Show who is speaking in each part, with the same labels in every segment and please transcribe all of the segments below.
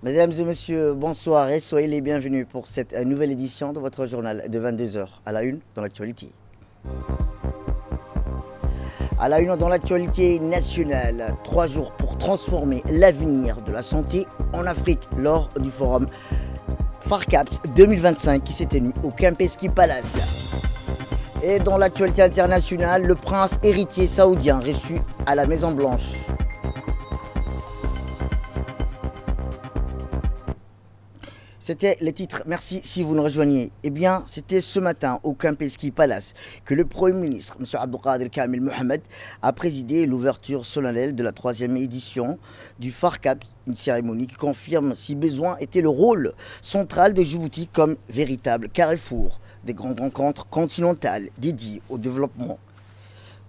Speaker 1: Mesdames et messieurs, bonsoir et soyez les bienvenus pour cette nouvelle édition de votre journal de 22 heures à la une dans l'actualité. À la une dans l'actualité nationale, 3 jours pour transformer l'avenir de la santé en Afrique lors du forum FARCAPS 2025 qui s'est tenu au Kempinski Palace. Et dans l'actualité internationale, le prince héritier saoudien reçu à la Maison Blanche. C'était les titres. Merci si vous nous rejoignez. Eh bien, c'était ce matin au Kempinski Palace que le Premier ministre, M. Abdelkader Kamil Mohamed, a présidé l'ouverture solennelle de la 3e édition du FARCAPS, une cérémonie qui confirme, si besoin était, le rôle central de Djibouti comme véritable carrefour des grandes rencontres continentales dédiées au développement.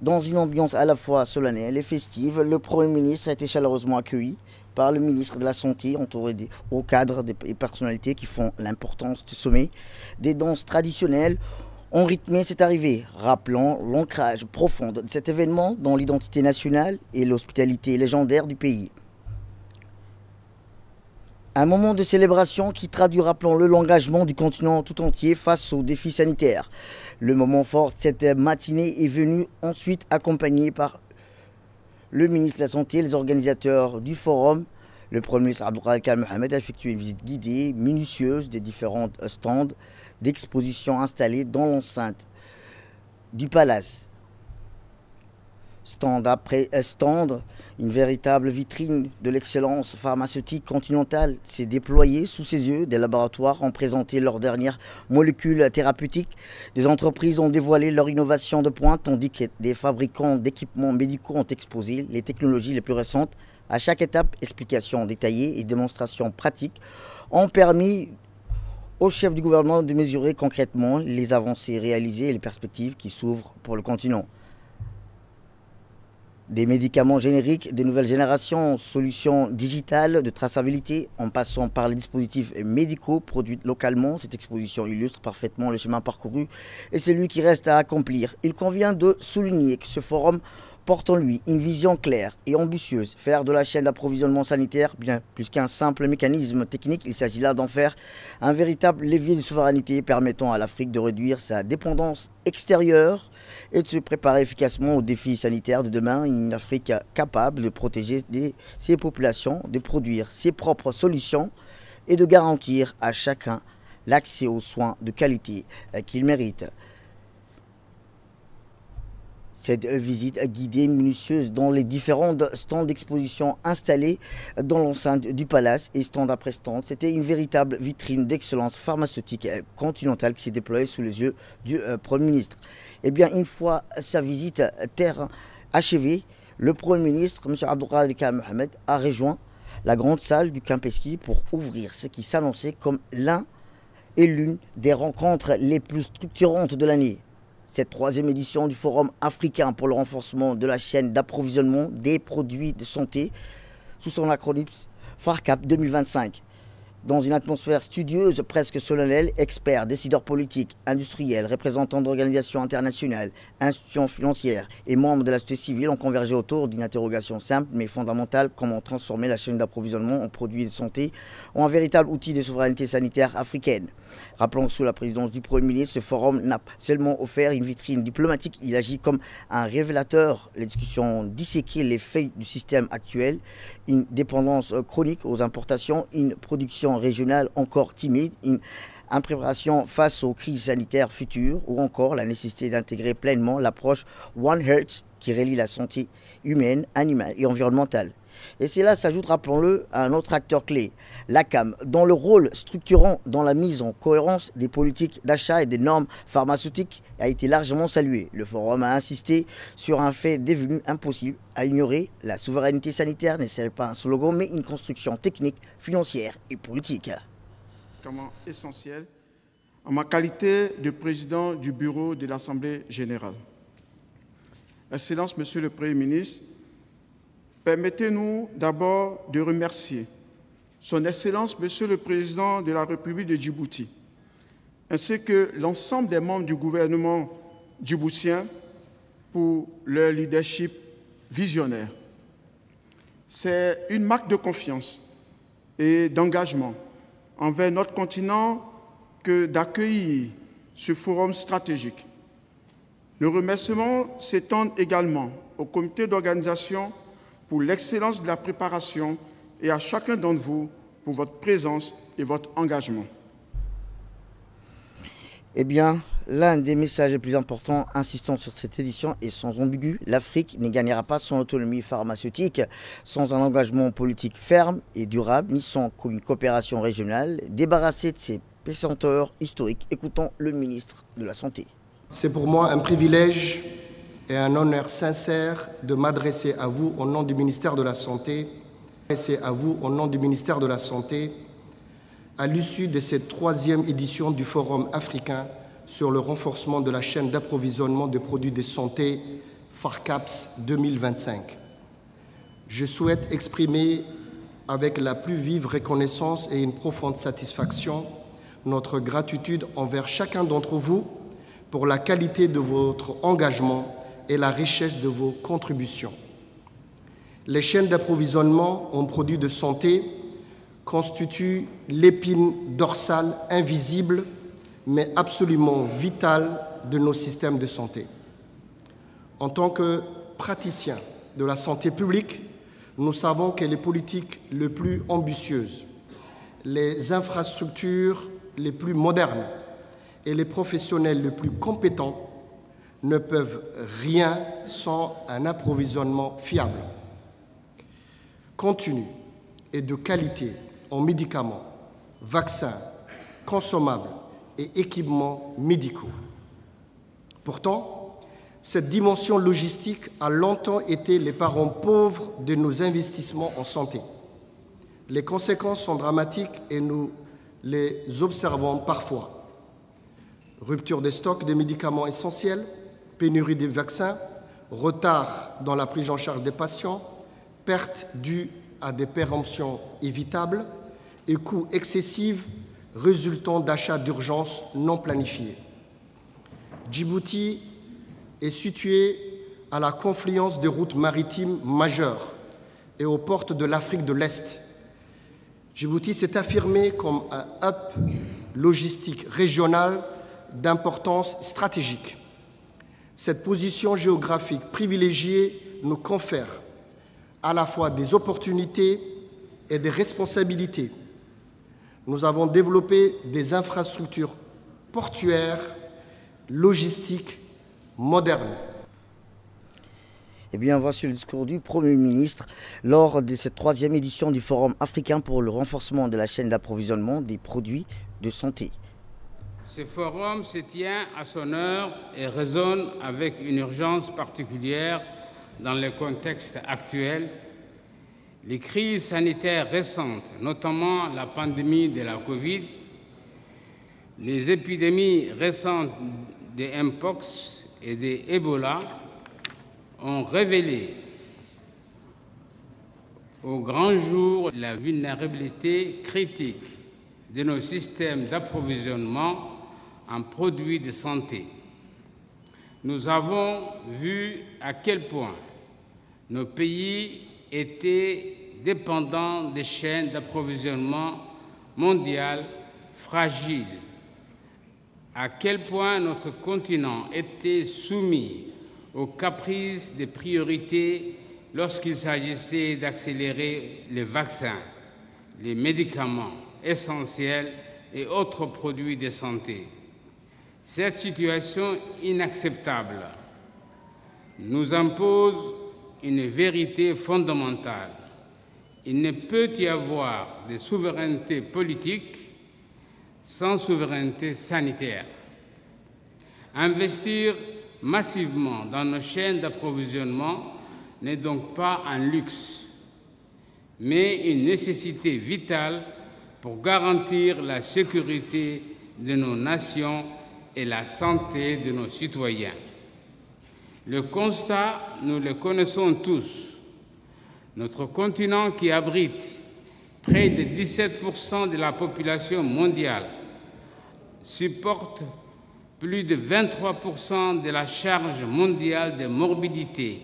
Speaker 1: Dans une ambiance à la fois solennelle et festive, le Premier ministre a été chaleureusement accueilli par le ministre de la Santé, entouré des hauts cadres et personnalités qui font l'importance du sommet. Des danses traditionnelles ont rythmé cette arrivée, rappelant l'ancrage profond de cet événement dans l'identité nationale et l'hospitalité légendaire du pays. Un moment de célébration qui traduit, rappelons-le, l'engagement du continent tout entier face aux défis sanitaires. Le moment fort de cette matinée est venu ensuite accompagné par le ministre de la Santé, les organisateurs du forum. Le Premier ministre Abdelkader Kamil Mohamed a effectué une visite guidée, minutieuse des différents stands d'exposition installés dans l'enceinte du palace. Stand après stand, une véritable vitrine de l'excellence pharmaceutique continentale s'est déployée sous ses yeux. Des laboratoires ont présenté leurs dernières molécules thérapeutiques. Des entreprises ont dévoilé leur innovation de pointe, tandis que des fabricants d'équipements médicaux ont exposé les technologies les plus récentes. À chaque étape, explications détaillées et démonstrations pratiques ont permis au chef du gouvernement de mesurer concrètement les avancées réalisées et les perspectives qui s'ouvrent pour le continent. Des médicaments génériques de nouvelle génération, solutions digitales de traçabilité, en passant par les dispositifs médicaux produits localement. Cette exposition illustre parfaitement le chemin parcouru et celui qui reste à accomplir. Il convient de souligner que ce forum porte en lui une vision claire et ambitieuse. Faire de la chaîne d'approvisionnement sanitaire bien plus qu'un simple mécanisme technique, il s'agit là d'en faire un véritable levier de souveraineté permettant à l'Afrique de réduire sa dépendance extérieure et de se préparer efficacement aux défis sanitaires de demain. Une Afrique capable de protéger ses populations, de produire ses propres solutions et de garantir à chacun l'accès aux soins de qualité qu'il mérite. Cette visite guidée minutieuse dans les différents stands d'exposition installés dans l'enceinte du palace et stand après stand, c'était une véritable vitrine d'excellence pharmaceutique continentale qui s'est déployée sous les yeux du Premier ministre. Eh bien, une fois sa visite terre achevée, le Premier ministre, M. Abdelkader Kamil Mohamed, a rejoint la grande salle du Kempinski pour ouvrir ce qui s'annonçait comme l'une des rencontres les plus structurantes de l'année. Cette 3e édition du Forum africain pour le renforcement de la chaîne d'approvisionnement des produits de santé, sous son acronyme FARCAPS 2025. Dans une atmosphère studieuse, presque solennelle, experts, décideurs politiques, industriels, représentants d'organisations internationales, institutions financières et membres de la société civile ont convergé autour d'une interrogation simple mais fondamentale: comment transformer la chaîne d'approvisionnement en produits de santé en un véritable outil de souveraineté sanitaire africaine. Rappelons que sous la présidence du Premier ministre, ce forum n'a pas seulement offert une vitrine diplomatique, il agit comme un révélateur. Les discussions ont disséqué les failles du système actuel, une dépendance chronique aux importations, une production régionale encore timide, une impréparation face aux crises sanitaires futures ou encore la nécessité d'intégrer pleinement l'approche One Health qui relie la santé humaine, animale et environnementale. Et cela s'ajoute, rappelons-le, à un autre acteur clé, l'ACAM, dont le rôle structurant dans la mise en cohérence des politiques d'achat et des normes pharmaceutiques a été largement salué. Le forum a insisté sur un fait devenu impossible à ignorer: la souveraineté sanitaire ne serait pas un slogan, mais une construction technique, financière et politique.
Speaker 2: Essentiel en ma qualité de président du bureau de l'Assemblée générale. Excellence, Monsieur le Premier ministre, permettez-nous d'abord de remercier Son Excellence, Monsieur le Président de la République de Djibouti, ainsi que l'ensemble des membres du gouvernement djiboutien pour leur leadership visionnaire. C'est une marque de confiance et d'engagement envers notre continent que d'accueillir ce forum stratégique. Nos remerciements s'étendent également au comité d'organisation pour l'excellence de la préparation et à chacun d'entre vous pour votre présence et votre engagement.
Speaker 1: Eh bien, l'un des messages les plus importants insistant sur cette édition est sans ambigu, l'Afrique ne gagnera pas son autonomie pharmaceutique sans un engagement politique ferme et durable, ni sans une coopération régionale débarrassée de ses pesanteurs historiques. Écoutons le ministre de la Santé.
Speaker 3: C'est pour moi un privilège et un honneur sincère de m'adresser à vous au nom du ministère de la Santé, à l'issue de cette 3e édition du Forum africain sur le renforcement de la chaîne d'approvisionnement de produits de santé FARCAPS 2025. Je souhaite exprimer avec la plus vive reconnaissance et une profonde satisfaction notre gratitude envers chacun d'entre vous pour la qualité de votre engagement et la richesse de vos contributions. Les chaînes d'approvisionnement en produits de santé constituent l'épine dorsale invisible mais absolument vitale de nos systèmes de santé. En tant que praticiens de la santé publique, nous savons que les politiques les plus ambitieuses, les infrastructures les plus modernes et les professionnels les plus compétents ne peuvent rien sans un approvisionnement fiable, continu et de qualité en médicaments, vaccins, consommables et équipements médicaux. Pourtant, cette dimension logistique a longtemps été les parents pauvres de nos investissements en santé. Les conséquences sont dramatiques et nous les observons parfois. Rupture des stocks de médicaments essentiels, pénurie des vaccins, retard dans la prise en charge des patients, pertes dues à des péremptions évitables et coûts excessifs résultant d'achats d'urgence non planifiés. Djibouti est situé à la confluence des routes maritimes majeures et aux portes de l'Afrique de l'Est. Djibouti s'est affirmé comme un hub logistique régional d'importance stratégique. Cette position géographique privilégiée nous confère à la fois des opportunités et des responsabilités. Nous avons développé des infrastructures portuaires, logistiques, modernes.
Speaker 1: Eh bien, voici le discours du Premier ministre lors de cette 3e édition du Forum africain pour le renforcement de la chaîne d'approvisionnement des produits de santé.
Speaker 4: Ce forum se tient à son heure et résonne avec une urgence particulière dans le contexte actuel. Les crises sanitaires récentes, notamment la pandémie de la Covid, les épidémies récentes de Mpox et de Ebola, ont révélé au grand jour la vulnérabilité critique de nos systèmes d'approvisionnement en produits de santé. Nous avons vu à quel point nos pays étaient dépendants des chaînes d'approvisionnement mondiales fragiles, à quel point notre continent était soumis aux caprices des priorités lorsqu'il s'agissait d'accélérer les vaccins, les médicaments essentiels et autres produits de santé. Cette situation inacceptable nous impose une vérité fondamentale. Il ne peut y avoir de souveraineté politique sans souveraineté sanitaire. Investir massivement dans nos chaînes d'approvisionnement n'est donc pas un luxe, mais une nécessité vitale pour garantir la sécurité de nos nations et la santé de nos citoyens. Le constat, nous le connaissons tous. Notre continent, qui abrite près de 17% de la population mondiale, supporte plus de 23% de la charge mondiale de morbidité,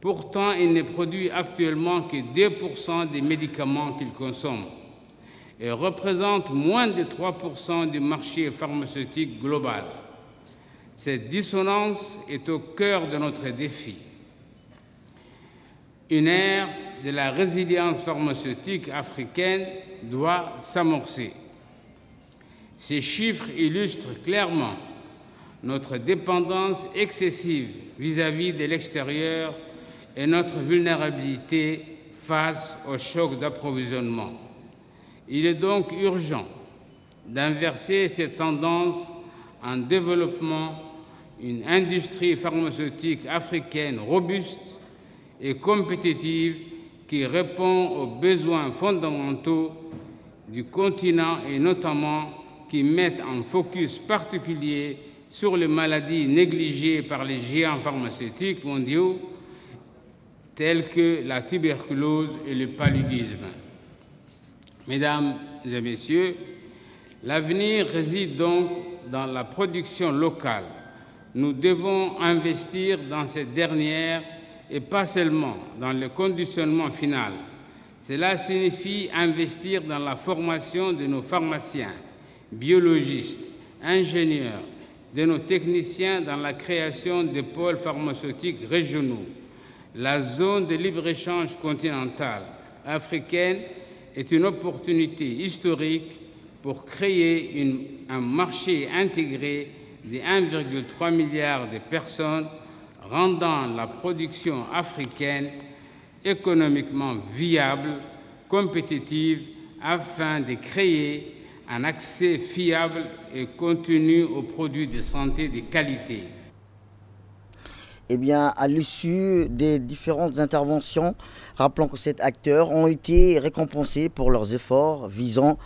Speaker 4: Pourtant, il ne produit actuellement que 2% des médicaments qu'il consomme et représente moins de 3% du marché pharmaceutique global. Cette dissonance est au cœur de notre défi. Une ère de la résilience pharmaceutique africaine doit s'amorcer. Ces chiffres illustrent clairement notre dépendance excessive vis-à-vis de l'extérieur et notre vulnérabilité face aux chocs d'approvisionnement. Il est donc urgent d'inverser cette tendance en développant une industrie pharmaceutique africaine robuste et compétitive qui répond aux besoins fondamentaux du continent et notamment qui mettent un focus particulier sur les maladies négligées par les géants pharmaceutiques mondiaux telles que la tuberculose et le paludisme. Mesdames et messieurs, l'avenir réside donc dans la production locale. Nous devons investir dans cette dernière et pas seulement dans le conditionnement final. Cela signifie investir dans la formation de nos pharmaciens, biologistes, ingénieurs, de nos techniciens dans la création de pôles pharmaceutiques régionaux. La zone de libre-échange continentale africaine est une opportunité historique pour créer un marché intégré de 1,3 milliard de personnes, rendant la production africaine économiquement viable, compétitive, afin de créer un accès fiable et continu aux produits de santé de qualité.
Speaker 1: Eh bien, à l'issue des différentes interventions, rappelons que ces acteurs ont été récompensés pour leurs efforts visant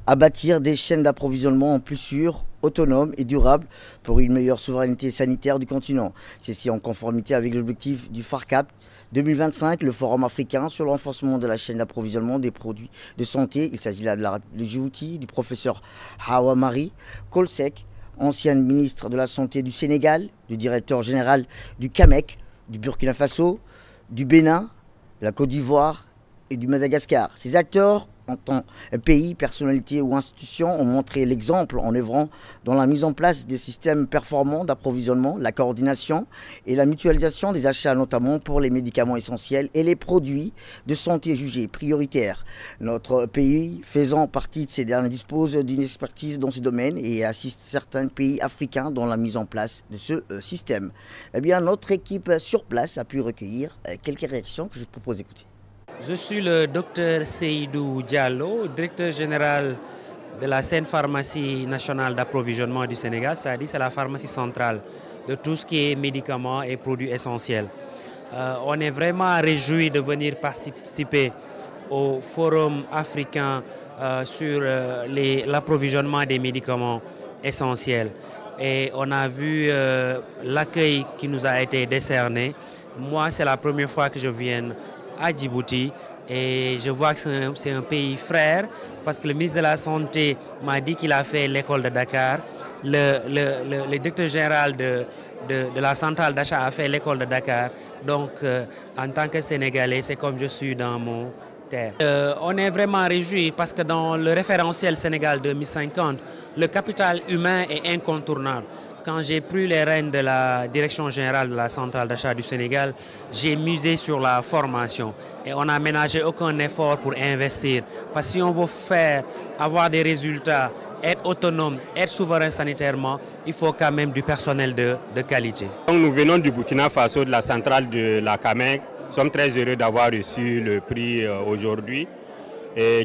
Speaker 1: à bâtir des chaînes d'approvisionnement plus sûres, autonomes et durables pour une meilleure souveraineté sanitaire du continent. Ceci en conformité avec l'objectif du FARCAP 2025, le Forum africain sur le renforcement de la chaîne d'approvisionnement des produits de santé. Il s'agit là de Djibouti, du professeur Hawa Marie Kolsek, ancienne ministre de la Santé du Sénégal, du directeur général du CAMEC, du Burkina Faso, du Bénin, de la Côte d'Ivoire et du Madagascar. Ces acteurs, en tant que pays, personnalités ou institutions, ont montré l'exemple en œuvrant dans la mise en place des systèmes performants d'approvisionnement, la coordination et la mutualisation des achats, notamment pour les médicaments essentiels et les produits de santé jugés prioritaires. Notre pays, faisant partie de ces derniers, dispose d'une expertise dans ce domaine et assiste certains pays africains dans la mise en place de ce système. Eh bien, notre équipe sur place a pu recueillir quelques réactions que je propose d'écouter.
Speaker 5: Je suis le docteur Seydou Diallo, directeur général de la Seine-Pharmacie nationale d'approvisionnement du Sénégal, c'est-à-dire c'est la pharmacie centrale de tout ce qui est médicaments et produits essentiels. On est vraiment réjouis de venir participer au Forum africain sur l'approvisionnement des médicaments essentiels. Et on a vu l'accueil qui nous a été décerné. Moi, c'est la première fois que je viens à Djibouti et je vois que c'est un pays frère parce que le ministre de la Santé m'a dit qu'il a fait l'école de Dakar, le directeur général de la centrale d'achat a fait l'école de Dakar, donc en tant que Sénégalais, c'est comme je suis dans mon terre. On est vraiment réjouis parce que dans le référentiel Sénégal 2050, le capital humain est incontournable. Quand j'ai pris les rênes de la direction générale de la centrale d'achat du Sénégal, j'ai misé sur la formation et on n'a ménagé aucun effort pour investir. Parce que si on veut avoir des résultats, être autonome, être souverain sanitairement, il faut quand même du personnel de qualité.
Speaker 6: Nous venons du Burkina Faso, de la centrale de la CAMEC. Nous sommes très heureux d'avoir reçu le prix aujourd'hui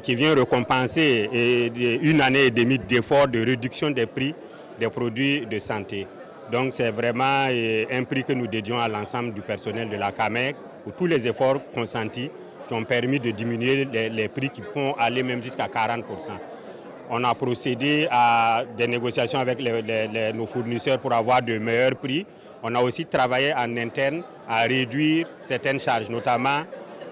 Speaker 6: qui vient récompenser une année et demie d'efforts de réduction des prix des produits de santé. Donc c'est vraiment un prix que nous dédions à l'ensemble du personnel de la CAMEC pour tous les efforts consentis qui ont permis de diminuer les prix qui vont aller même jusqu'à 40%. On a procédé à des négociations avec nos fournisseurs pour avoir de meilleurs prix. On a aussi travaillé en interne à réduire certaines charges, notamment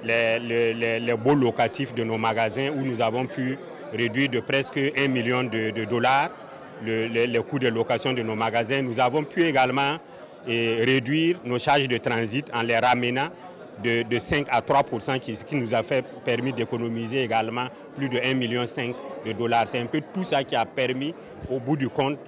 Speaker 6: les baux locatifs de nos magasins où nous avons pu réduire de presque 1 million de dollars les coûts de location de nos magasins. Nous avons pu également réduire nos charges de transit en les ramenant de 5 à 3%, ce qui nous a permis d'économiser également plus de 1,5 million de dollars. C'est un peu tout ça qui a permis, au bout du compte,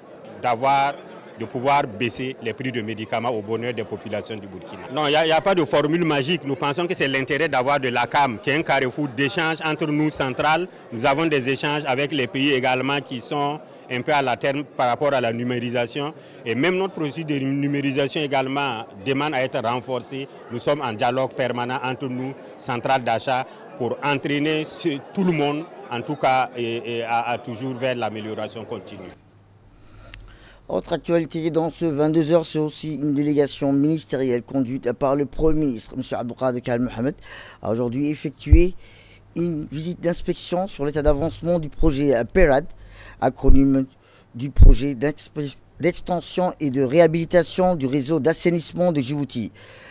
Speaker 6: de pouvoir baisser les prix de médicaments au bonheur des populations du Burkina. Non, il n'y a pas de formule magique. Nous pensons que c'est l'intérêt d'avoir de l'ACAM, qui est un carrefour d'échanges entre nous centrales. Nous avons des échanges avec les pays également qui sont un peu à la terme par rapport à la numérisation. Et même notre processus de numérisation également demande à être renforcé. Nous sommes en dialogue permanent entre nous, centrales d'achat, pour entraîner tout le monde, en tout cas, à toujours vers l'amélioration continue.
Speaker 1: Autre actualité dans ce 22h, c'est aussi une délégation ministérielle conduite par le Premier ministre, M. Abdelkader Kal Mohamed, a aujourd'hui effectué une visite d'inspection sur l'état d'avancement du projet PERAD, acronyme du projet d'extension et de réhabilitation du réseau d'assainissement de Djibouti.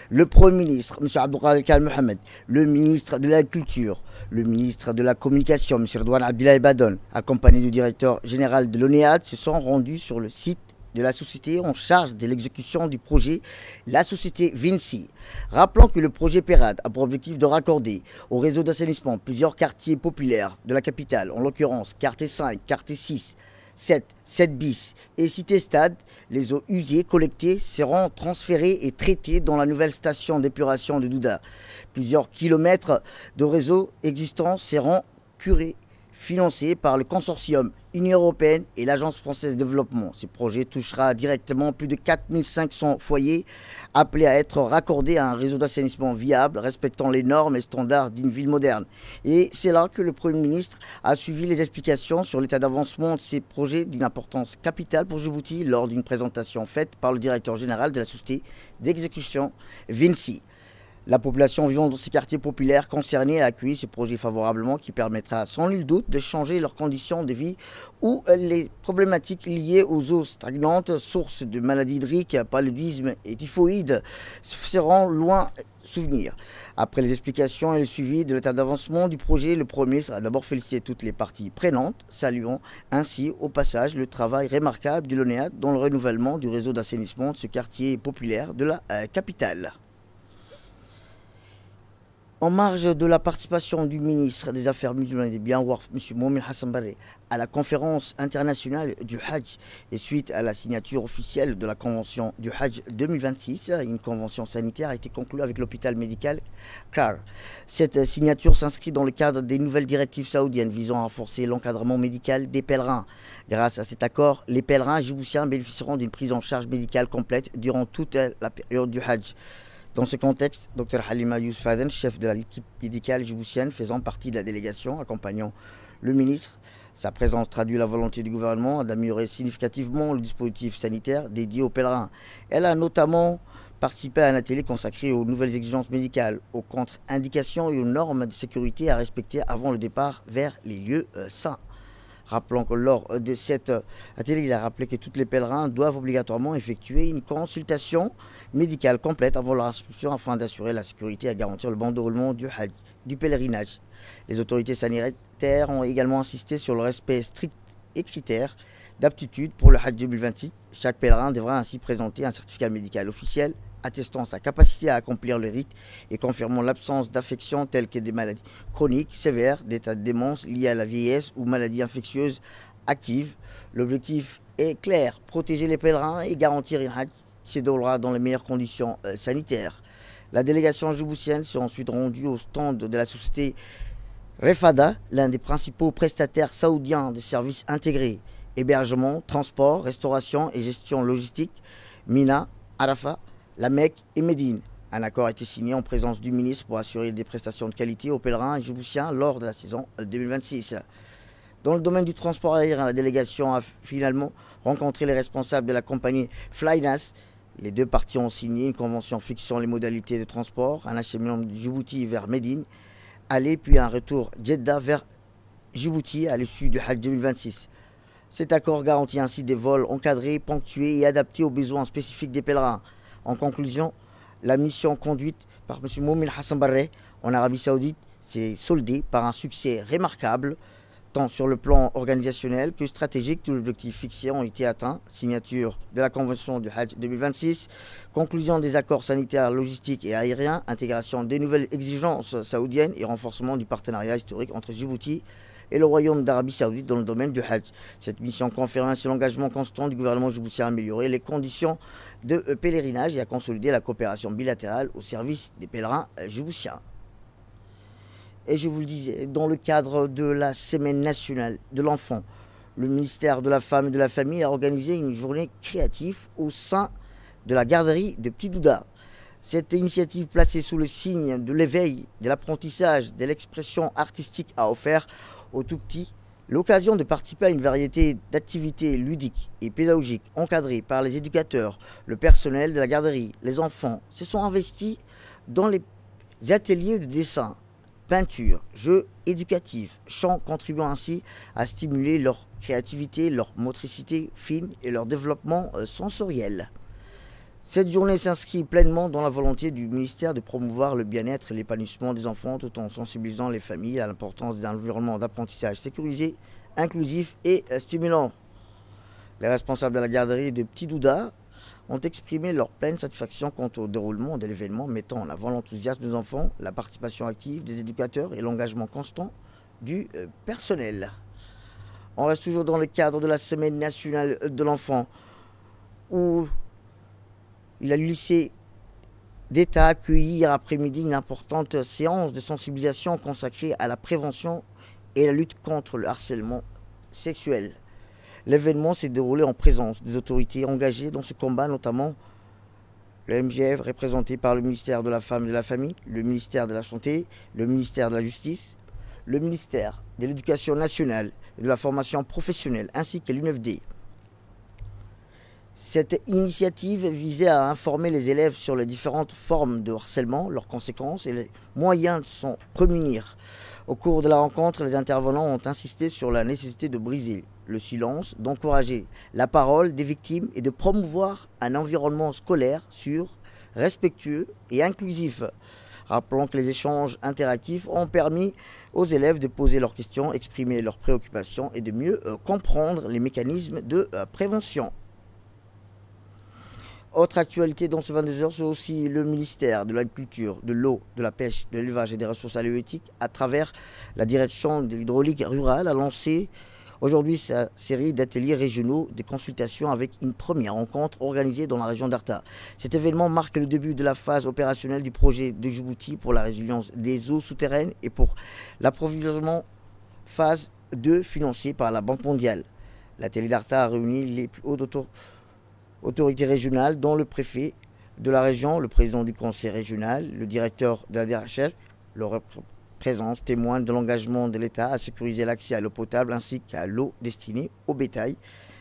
Speaker 1: Le Premier ministre, M. Abdelkader Kal Mohamed, le ministre de la Culture, le ministre de la Communication, M. Redouane Abdoulaye Badone, accompagné du directeur général de l'ONEAD, se sont rendus sur le site de la société en charge de l'exécution du projet, la société Vinci. Rappelons que le projet PERAD a pour objectif de raccorder au réseau d'assainissement plusieurs quartiers populaires de la capitale, en l'occurrence quartier 5, quartier 6, 7 bis et Cité Stade. Les eaux usées collectées seront transférées et traitées dans la nouvelle station d'épuration de Douda. Plusieurs kilomètres de réseau existants seront curés, financé par le consortium Union européenne et l'Agence française de développement. Ce projet touchera directement plus de 4500 foyers appelés à être raccordés à un réseau d'assainissement viable, respectant les normes et standards d'une ville moderne. Et c'est là que le Premier ministre a suivi les explications sur l'état d'avancement de ces projets d'une importance capitale pour Djibouti lors d'une présentation faite par le directeur général de la société d'exécution Vinci. La population vivant dans ces quartiers populaires concernés a accueilli ce projet favorablement qui permettra sans nul doute de changer leurs conditions de vie où les problématiques liées aux eaux stagnantes, sources de maladies hydriques, paludisme et typhoïde, seront loin souvenir. Après les explications et le suivi de l'état d'avancement du projet, le Premier ministre a d'abord félicité toutes les parties prenantes, saluant ainsi au passage le travail remarquable de l'ONEAD dans le renouvellement du réseau d'assainissement de ce quartier populaire de la capitale. En marge de la participation du ministre des Affaires musulmanes et des Biens Waqf, M. Momin Hassan Barre, à la conférence internationale du Hajj et suite à la signature officielle de la convention du Hajj 2026, une convention sanitaire a été conclue avec l'hôpital médical CAR. Cette signature s'inscrit dans le cadre des nouvelles directives saoudiennes visant à renforcer l'encadrement médical des pèlerins. Grâce à cet accord, les pèlerins djiboutiens bénéficieront d'une prise en charge médicale complète durant toute la période du Hajj. Dans ce contexte, Dr Halima Yousf Aden, chef de l'équipe médicale djiboutienne faisant partie de la délégation accompagnant le ministre, sa présence traduit la volonté du gouvernement d'améliorer significativement le dispositif sanitaire dédié aux pèlerins. Elle a notamment participé à un atelier consacré aux nouvelles exigences médicales, aux contre-indications et aux normes de sécurité à respecter avant le départ vers les lieux saints. Rappelons que lors de cet atelier, il a rappelé que tous les pèlerins doivent obligatoirement effectuer une consultation médicale complète avant leur inscription afin d'assurer la sécurité et à garantir le bon déroulement du pèlerinage. Les autorités sanitaires ont également insisté sur le respect strict et critères d'aptitude pour le Hajj 2026. Chaque pèlerin devra ainsi présenter un certificat médical officiel attestant sa capacité à accomplir le rite et confirmant l'absence d'affections telles que des maladies chroniques sévères, d'états de démence liés à la vieillesse ou maladies infectieuses actives. L'objectif est clair, protéger les pèlerins et garantir un Hajj qui se déroulera dans les meilleures conditions sanitaires. La délégation djiboutienne s'est ensuite rendue au stand de la société Refada, l'un des principaux prestataires saoudiens de services intégrés, hébergement, transport, restauration et gestion logistique, Mina, Arafat, La Mecque et Médine. Un accord a été signé en présence du ministre pour assurer des prestations de qualité aux pèlerins djiboutiens lors de la saison 2026. Dans le domaine du transport aérien, la délégation a finalement rencontré les responsables de la compagnie Flynas. Les deux parties ont signé une convention fixant les modalités de transport, un acheminement de Djibouti vers Médine, aller puis un retour Jeddah vers Djibouti à l'issue du Hajj 2026. Cet accord garantit ainsi des vols encadrés, ponctués et adaptés aux besoins spécifiques des pèlerins. En conclusion, la mission conduite par M. Momin Hassan Barre en Arabie Saoudite s'est soldée par un succès remarquable Tant sur le plan organisationnel que stratégique, tous les objectifs fixés ont été atteints. Signature de la Convention du Hajj 2026, conclusion des accords sanitaires, logistiques et aériens, intégration des nouvelles exigences saoudiennes et renforcement du partenariat historique entre Djibouti et le Royaume d'Arabie Saoudite dans le domaine du Hajj. Cette mission confère ainsi l'engagement constant du gouvernement djiboutien à améliorer les conditions de pèlerinage et à consolider la coopération bilatérale au service des pèlerins djiboutiens. Et je vous le disais, dans le cadre de la Semaine nationale de l'enfant, le ministère de la Femme et de la Famille a organisé une journée créative au sein de la garderie de Petit Douda. Cette initiative placée sous le signe de l'éveil, de l'apprentissage, de l'expression artistique a offert aux tout-petits l'occasion de participer à une variété d'activités ludiques et pédagogiques encadrées par les éducateurs, le personnel de la garderie. Les enfants se sont investis dans les ateliers de dessin, peinture, jeux éducatifs, chants, contribuant ainsi à stimuler leur créativité, leur motricité fine et leur développement sensoriel. Cette journée s'inscrit pleinement dans la volonté du ministère de promouvoir le bien-être et l'épanouissement des enfants tout en sensibilisant les familles à l'importance d'un environnement d'apprentissage sécurisé, inclusif et stimulant. Les responsables de la garderie de Petit Douda ont exprimé leur pleine satisfaction quant au déroulement de l'événement, mettant en avant l'enthousiasme des enfants, la participation active des éducateurs et l'engagement constant du personnel. On reste toujours dans le cadre de la Semaine nationale de l'enfant, où le lycée d'État a accueilli hier après-midi une importante séance de sensibilisation consacrée à la prévention et la lutte contre le harcèlement sexuel. L'événement s'est déroulé en présence des autorités engagées dans ce combat, notamment le MGF représenté par le ministère de la Femme et de la Famille, le ministère de la Santé, le ministère de la Justice, le ministère de l'Éducation nationale et de la formation professionnelle, ainsi que l'UNFD. Cette initiative visait à informer les élèves sur les différentes formes de harcèlement, leurs conséquences et les moyens de s'en prémunir. Au cours de la rencontre, les intervenants ont insisté sur la nécessité de briser le silence, d'encourager la parole des victimes et de promouvoir un environnement scolaire sûr, respectueux et inclusif. Rappelons que les échanges interactifs ont permis aux élèves de poser leurs questions, exprimer leurs préoccupations et de mieux comprendre les mécanismes de prévention. Autre actualité dans ce 22h, c'est aussi le ministère de l'Agriculture, de l'eau, de la pêche, de l'élevage et des ressources halieutiques, à travers la direction de l'hydraulique rurale, a lancé aujourd'hui sa série d'ateliers régionaux de consultation avec une première rencontre organisée dans la région d'Arta. Cet événement marque le début de la phase opérationnelle du projet de Djibouti pour la résilience des eaux souterraines et pour l'approvisionnement phase 2 financée par la Banque mondiale. L'atelier d'Arta a réuni les plus hautes autorités régionales, dont le préfet de la région, le président du conseil régional, le directeur de la DRHL. Leur présence témoigne de l'engagement de l'État à sécuriser l'accès à l'eau potable ainsi qu'à l'eau destinée au bétail,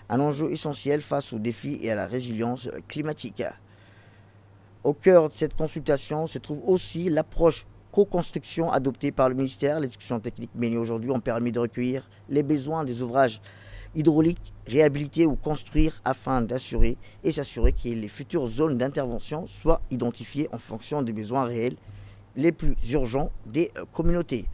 Speaker 1: un enjeu essentiel face aux défis et à la résilience climatique. Au cœur de cette consultation se trouve aussi l'approche co-construction adoptée par le ministère. Les discussions techniques menées aujourd'hui ont permis de recueillir les besoins des ouvrages hydrauliques, réhabiliter ou construire afin d'assurer et s'assurer que les futures zones d'intervention soient identifiées en fonction des besoins réels les plus urgents des communautés.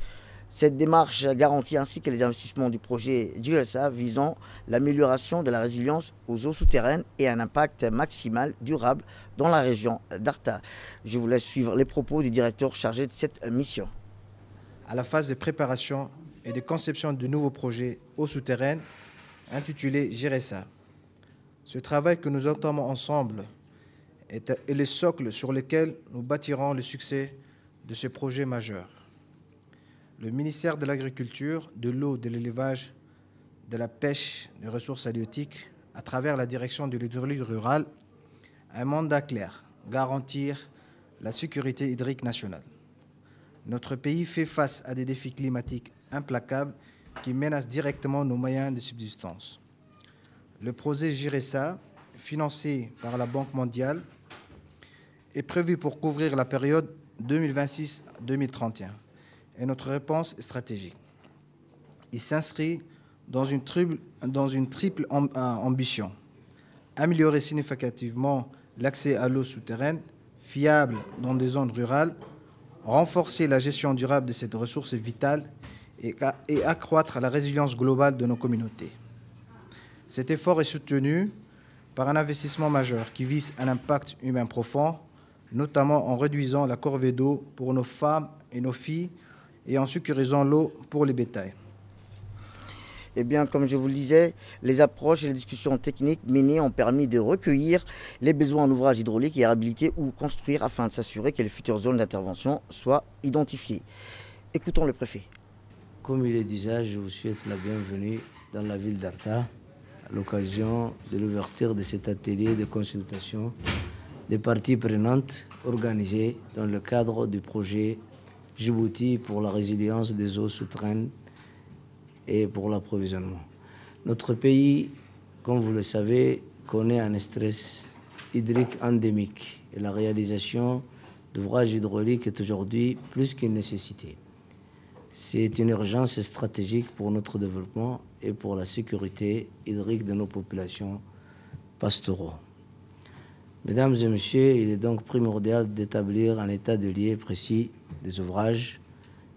Speaker 1: Cette démarche garantit ainsi que les investissements du projet GIRESA visant l'amélioration de la résilience aux eaux souterraines et un impact maximal durable dans la région d'Arta. Je vous laisse suivre les propos du directeur chargé de cette mission.
Speaker 7: À la phase de préparation et de conception de nouveaux projets eaux souterraines, intitulé GIRESA. Ce travail que nous entamons ensemble est le socle sur lequel nous bâtirons le succès de ce projet majeur. Le ministère de l'Agriculture, de l'eau, de l'élevage, de la pêche, des ressources halieutiques, à travers la direction de l'hydraulique rurale, a un mandat clair, garantir la sécurité hydrique nationale. Notre pays fait face à des défis climatiques implacables qui menacent directement nos moyens de subsistance. Le projet GIRESA, financé par la Banque mondiale, est prévu pour couvrir la période 2026-2031 et notre réponse est stratégique. Il s'inscrit dans une triple ambition. Améliorer significativement l'accès à l'eau souterraine, fiable dans des zones rurales, renforcer la gestion durable de cette ressource vitale et accroître la résilience globale de nos communautés. Cet effort est soutenu par un investissement majeur qui vise un impact humain profond, notamment en réduisant la corvée d'eau pour nos femmes et nos filles et en sécurisant l'eau pour les bétails.
Speaker 1: Eh bien, comme je vous le disais, les approches et les discussions techniques menées ont permis de recueillir les besoins en ouvrages hydrauliques et réhabiliter ou construire afin de s'assurer que les futures zones d'intervention soient identifiées. Écoutons le préfet.
Speaker 8: Comme il est d'usage, je vous souhaite la bienvenue dans la ville d'Arta à l'occasion de l'ouverture de cet atelier de consultation des parties prenantes organisées dans le cadre du projet Djibouti pour la résilience des eaux souterraines et pour l'approvisionnement. Notre pays, comme vous le savez, connaît un stress hydrique endémique et la réalisation d'ouvrages hydrauliques est aujourd'hui plus qu'une nécessité. C'est une urgence stratégique pour notre développement et pour la sécurité hydrique de nos populations pastoraux. Mesdames et messieurs, il est donc primordial d'établir un état de lieu précis des ouvrages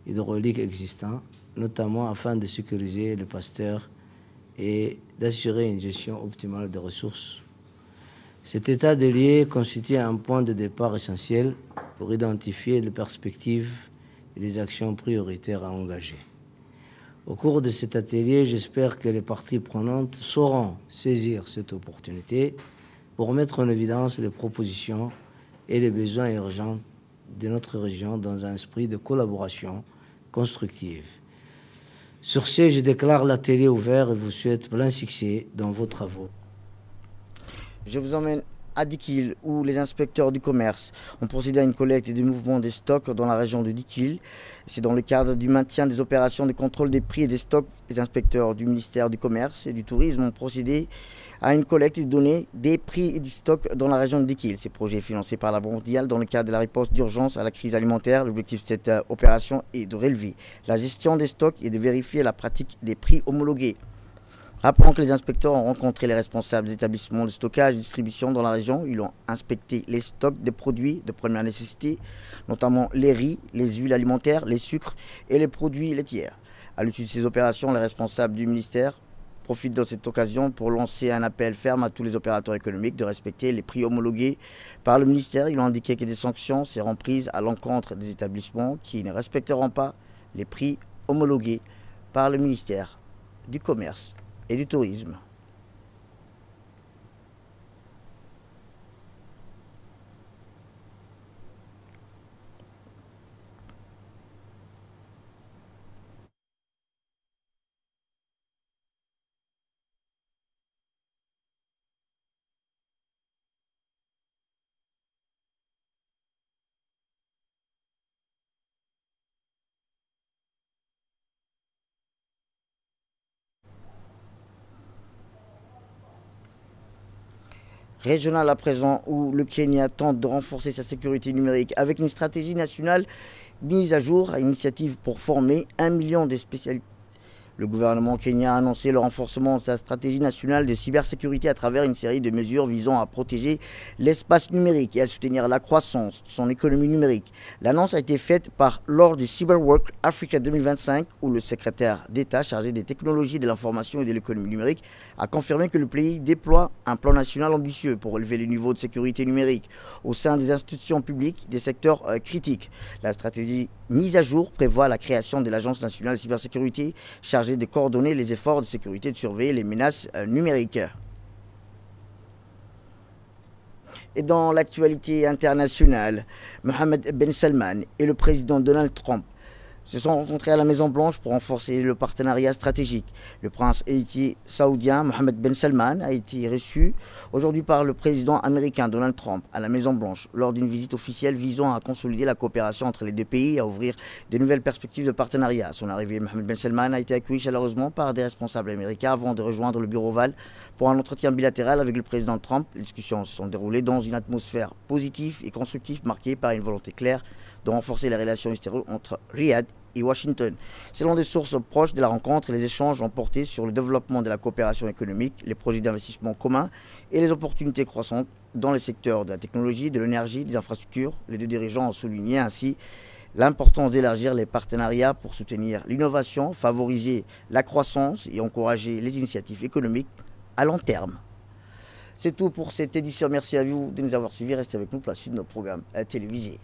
Speaker 8: hydrauliques existants, notamment afin de sécuriser les pasteurs et d'assurer une gestion optimale des ressources. Cet état de lieu constitue un point de départ essentiel pour identifier les perspectives et les actions prioritaires à engager. Au cours de cet atelier, j'espère que les parties prenantes sauront saisir cette opportunité pour mettre en évidence les propositions et les besoins urgents de notre région dans un esprit de collaboration constructive. Sur ce, je déclare l'atelier ouvert et vous souhaite plein succès dans vos travaux.
Speaker 1: Je vous emmène à Dikil, où les inspecteurs du commerce ont procédé à une collecte et du mouvement des stocks dans la région de Dikil. C'est dans le cadre du maintien des opérations de contrôle des prix et des stocks. Les inspecteurs du ministère du Commerce et du Tourisme ont procédé à une collecte et des données des prix et du stock dans la région de Dikil. Ces projets financés par la Banque mondiale dans le cadre de la réponse d'urgence à la crise alimentaire. L'objectif de cette opération est de relever la gestion des stocks et de vérifier la pratique des prix homologués. Rappelons que les inspecteurs ont rencontré les responsables des établissements de stockage et de distribution dans la région. Ils ont inspecté les stocks des produits de première nécessité, notamment les riz, les huiles alimentaires, les sucres et les produits laitiers. À l'issue de ces opérations, les responsables du ministère profitent de cette occasion pour lancer un appel ferme à tous les opérateurs économiques de respecter les prix homologués par le ministère. Ils ont indiqué que des sanctions seront prises à l'encontre des établissements qui ne respecteront pas les prix homologués par le ministère du Commerce et du Tourisme. Régional à présent, où le Kenya tente de renforcer sa sécurité numérique avec une stratégie nationale mise à jour à initiative pour former 1 million de spécialistes. Le gouvernement kenyan a annoncé le renforcement de sa stratégie nationale de cybersécurité à travers une série de mesures visant à protéger l'espace numérique et à soutenir la croissance de son économie numérique. L'annonce a été faite lors du Cyberwork Africa 2025 où le secrétaire d'État chargé des technologies de l'information et de l'économie numérique a confirmé que le pays déploie un plan national ambitieux pour relever le niveau de sécurité numérique au sein des institutions publiques des secteurs critiques. La stratégie mise à jour prévoit la création de l'Agence nationale de cybersécurité chargée de coordonner les efforts de sécurité et de surveiller les menaces numériques. Et dans l'actualité internationale, Mohammed Ben Salman et le président Donald Trump se sont rencontrés à la Maison-Blanche pour renforcer le partenariat stratégique. Le prince héritier saoudien Mohammed Ben Salman a été reçu aujourd'hui par le président américain Donald Trump à la Maison-Blanche lors d'une visite officielle visant à consolider la coopération entre les deux pays et à ouvrir de nouvelles perspectives de partenariat. À son arrivée, Mohammed Ben Salman a été accueilli chaleureusement par des responsables américains avant de rejoindre le bureau ovale pour un entretien bilatéral avec le président Trump. Les discussions se sont déroulées dans une atmosphère positive et constructive marquée par une volonté claire de renforcer les relations extérieures entre Riyad et Washington. Selon des sources proches de la rencontre, les échanges ont porté sur le développement de la coopération économique, les projets d'investissement communs et les opportunités croissantes dans les secteurs de la technologie, de l'énergie, des infrastructures. Les deux dirigeants ont souligné ainsi l'importance d'élargir les partenariats pour soutenir l'innovation, favoriser la croissance et encourager les initiatives économiques à long terme. C'est tout pour cette édition. Merci à vous de nous avoir suivis. Restez avec nous pour la suite de nos programmes télévisés.